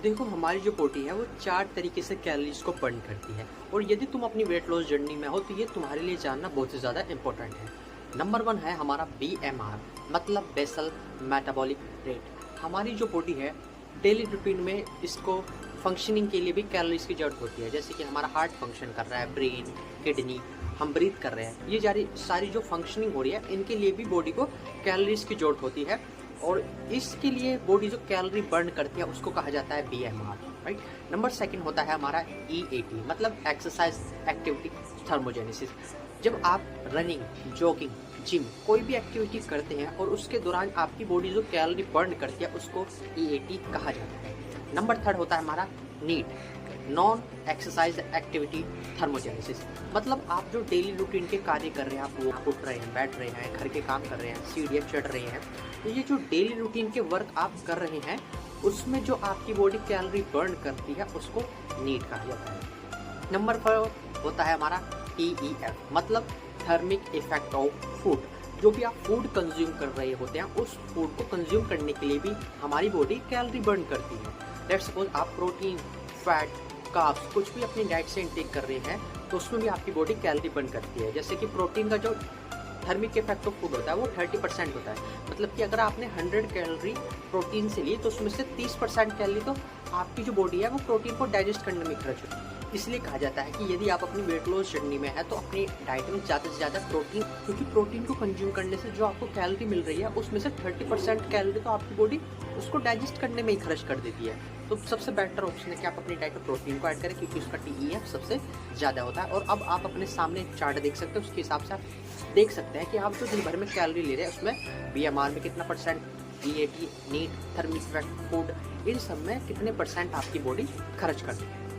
देखो हमारी जो बॉडी है वो 4 तरीके से कैलोरीज को बर्न करती है और यदि तुम अपनी वेट लॉस जर्नी में हो तो ये तुम्हारे लिए जानना बहुत ही ज़्यादा इंपॉर्टेंट है। नंबर 1 है हमारा BMR मतलब बेसल मेटाबॉलिक रेट। हमारी जो बॉडी है डेली रूटीन में इसको फंक्शनिंग के लिए भी कैलोरीज की जरूरत होती है, जैसे कि हमारा हार्ट फंक्शन कर रहा है, ब्रेन, किडनी, हम ब्रीथ कर रहे हैं, ये सारी जो फंक्शनिंग हो रही है इनके लिए भी बॉडी को कैलोरीज की जरूरत होती है और इसके लिए बॉडी जो कैलोरी बर्न करती है उसको कहा जाता है BMR, राइट। नंबर 2 होता है हमारा EAT मतलब एक्सरसाइज एक्टिविटी थर्मोजेनेसिस। जब आप रनिंग, जॉगिंग, जिम कोई भी एक्टिविटी करते हैं और उसके दौरान आपकी बॉडी जो कैलोरी बर्न करती है उसको EAT कहा जाता है। नंबर 3 होता है हमारा NEAT non exercise activity thermogenesis मतलब आप जो डेली रूटीन के कार्य कर रहे हैं, आप वो उठ रहे हैं, बैठ रहे हैं, घर के काम कर रहे हैं, सीढ़ियाँ चढ़ रहे हैं, तो ये जो डेली रूटीन के वर्क आप कर रहे हैं उसमें जो आपकी बॉडी कैलोरी बर्न करती है उसको नीट कहा जाता है। नंबर 4 होता है हमारा TEF मतलब थर्मिक इफेक्ट ऑफ फूड। जो भी आप फूड कंज्यूम कर रहे होते हैं उस फूड को कंज्यूम करने के लिए भी हमारी बॉडी कैलोरी बर्न करती है। लेट्स सपोज आप प्रोटीन, फैट, कार्ब्स कुछ भी अपनी डाइट से इंटेक कर रहे हैं तो उसमें भी आपकी बॉडी कैलोरी बर्न करती है। जैसे कि प्रोटीन का जो थर्मिक इफेक्ट ऑफ फूड होता है वो 30% होता है, मतलब कि अगर आपने 100 कैलोरी प्रोटीन से ली तो उसमें से 30% कैलोरी तो आपकी जो बॉडी है वो प्रोटीन को डाइजेस्ट करने में खर्च होती है। इसलिए कहा जाता है कि यदि आप अपनी वेट लॉस जर्नी में है तो अपनी डाइट में ज़्यादा से ज़्यादा प्रोटीन, क्योंकि प्रोटीन को कंज्यूम करने से जो आपको कैलोरी मिल रही है उसमें से 30% कैलोरी तो आपकी बॉडी उसको डाइजेस्ट करने में ही खर्च कर देती है। तो सबसे बेटर ऑप्शन है कि आप अपनी डाइट में प्रोटीन को ऐड करें क्योंकि उसका TEF सबसे ज़्यादा होता है। और अब आप अपने सामने एक चार्ट देख सकते हैं, उसके हिसाब से आप देख सकते हैं कि आप जो दिन भर में कैलोरी ले रहे हैं उसमें BMR में कितना %, EAT, NEAT, thermic effect food, इन सब में कितने % आपकी बॉडी खर्च करती है।